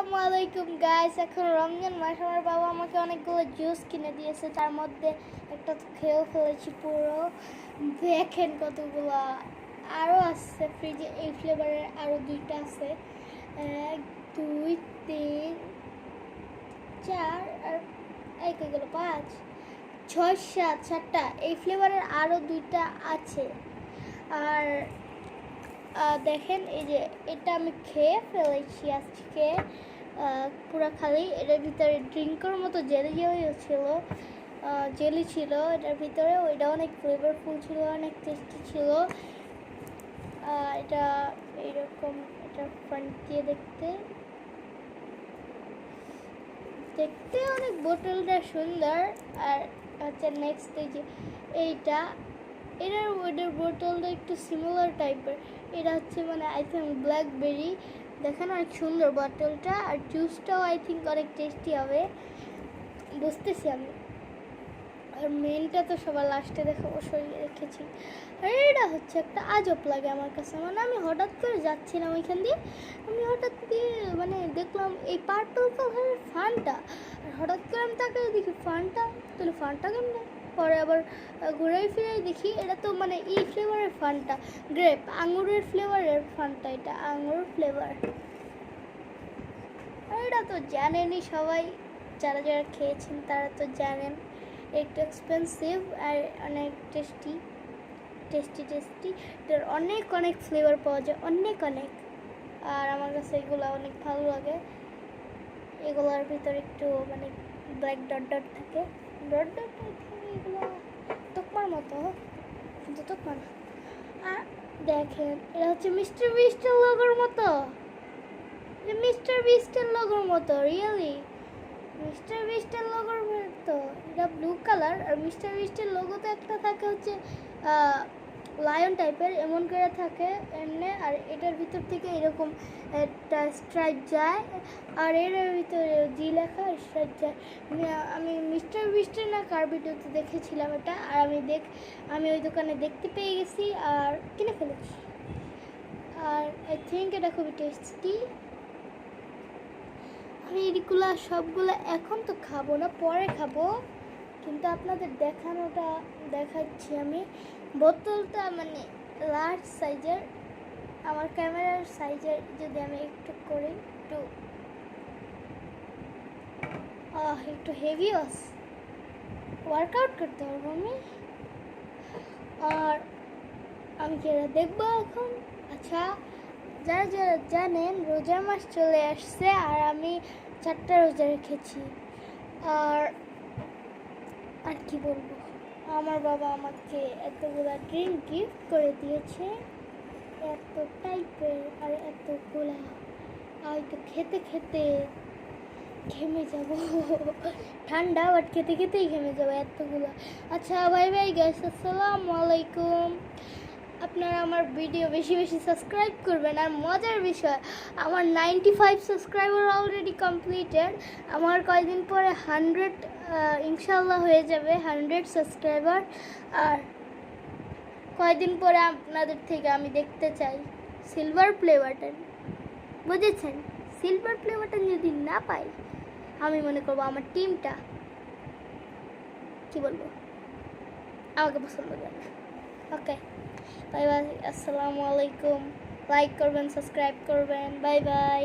আসসালামু আলাইকুম গাইস। এখন রমজান মাস, আমার বাবা আমাকে অনেকগুলো জুস কিনে দিয়েছে, তার মধ্যে একটা তো খেয়েও ফেলেছি পুরো। দেখেন কতগুলো আরও আছে ফ্রিজে, এই ফ্লেভারের আরও দুইটা আছে। 1 2 3 4 আর এই গেল 5 6 7 7টা এই ফ্লেভারের আরও দুইটা আছে। আর দেখেন এই যে এটা আমি খেয়ে ফেলেছি আজকে পুরো খালি। এটার ভিতরে ড্রিঙ্কের মতো জেলি জেলি ছিল এটার ভিতরে। ওইটা অনেক ফ্লেভারফুল ছিল, অনেক টেস্টি ছিল। এটা এইরকম, এটা ফ্রন্ট দিয়ে দেখতে দেখতে অনেক বোতলটা সুন্দর। আর হচ্ছে নেক্সট এই যে এইটা, এটার বোতলটা একটু সিমিলার টাইপের। এটা হচ্ছে মানে আই থিঙ্ক ব্ল্যাকবেরি। দেখেন অনেক সুন্দর বোতলটা, আর জুসটাও আই থিঙ্ক অনেক টেস্টি হবে বুঝতেছি আমি। আর মেনটা তো সবার লাস্টে দেখাবো, সরিয়ে রেখেছি। আর এটা হচ্ছে একটা আজব লাগে আমার কাছে, মানে আমি হঠাৎ করে যাচ্ছিলাম ওইখান দিয়ে, আমি হঠাৎ দিয়ে মানে দেখলাম এই পার্পল কালারের ফানটা। আর হঠাৎ করে আমি তাকে দেখি ফানটা, তাহলে ফানটা কেমন। পরে আবার ঘুরাই ফিরাই দেখি এটা তো মানে এই ফ্লেভারের ফানটা, গ্রেপ আঙুরের ফ্লেভারের ফানটা, এটা আঙুর ফ্লেভার। আর এটা তো জানেনই সবাই, যারা যারা খেয়েছেন তারা তো জানেন। একটু এক্সপেন্সিভ আর অনেক টেস্টি টেস্টি টেস্টি। এটার অনেক অনেক ফ্লেভার পাওয়া যায়, অনেক অনেক। আর আমার কাছে এগুলো অনেক ভালো লাগে। এগুলোর ভিতরে একটু মানে ব্ল্যাক ডট ডট থাকে, ডট ডট এগুলো তোকমার মতো, কিন্তু তোকমা না। আর দেখেন এটা হচ্ছে মিস্টার বিস্টের লোগোর মতো, মিস্টার বিস্টের লোগোর মতো, রিয়েলি মিস্টার বিস্টের লোগোর মতো। এটা ব্লু কালার, আর মিস্টার বিস্টের লোগোতে একটা থাকে হচ্ছে লায়ন টাইপের, এমন করে থাকে এমনি। আর এটার ভিতর থেকে এরকম একটা স্ট্রাইপ যায়, আর এর ভিতরে জি লেখা স্ট্রাইপ যায়। আমি মিস্টার বিস্টের না কার ভিডিওতে দেখেছিলাম এটা, আর আমি ওই দোকানে দেখতে পেয়ে গেছি আর কিনে ফেলেছি। আর আই থিঙ্ক এটা খুবই টেস্টি। আমি এগুলা সবগুলো এখন তো খাবো না, পরে খাবো, কিন্তু আপনাদের দেখাচ্ছি আমি। বোতলটা মানে লার্জ সাইজের, আমার ক্যামেরার সাইজের যদি আমি একটু করি, একটু হেভি ওয়ার্কআউট করতে পারবো আমি। আর আমি কি এটা দেখবো এখন। আচ্ছা, যারা যারা জানেন রোজার মাস চলে আসছে, আর আমি 4টা রোজা রেখেছি। আর আর কি বলবো, আমার বাবা আমাকে এতগুলা ড্রিঙ্ক গিফট করে দিয়েছে, এত টাইপের আর এতগুলা। হয়তো খেতে খেতে ঘেমে যাব, ঠান্ডা বাট খেতে খেতেই ঘেমে যাবো এতগুলো। আচ্ছা বাই বাই গাইস, আসসালামু আলাইকুম। আপনারা আমার ভিডিও বেশি বেশি সাবস্ক্রাইব করবেন। আর মজার বিষয়, আমার 95 সাবস্ক্রাইবার অলরেডি কমপ্লিটেড। আমার কয়েকদিন পরে 100 ইনশাল্লাহ হয়ে যাবে, 100 সাবস্ক্রাইবার। আর কয়েকদিন পরে আপনাদের থেকে আমি দেখতে চাই সিলভার প্লে বাটন, বুঝেছেন? সিলভার প্লে বাটন যদি না পাই, আমি মনে করবো আমার টিমটা কি বলবো, আমাকে পছন্দ করে না। ওকে, বাই বাই, আসসালামু আলাইকুম। লাইক করবেন, সাবস্ক্রাইব করবেন, বাই বাই।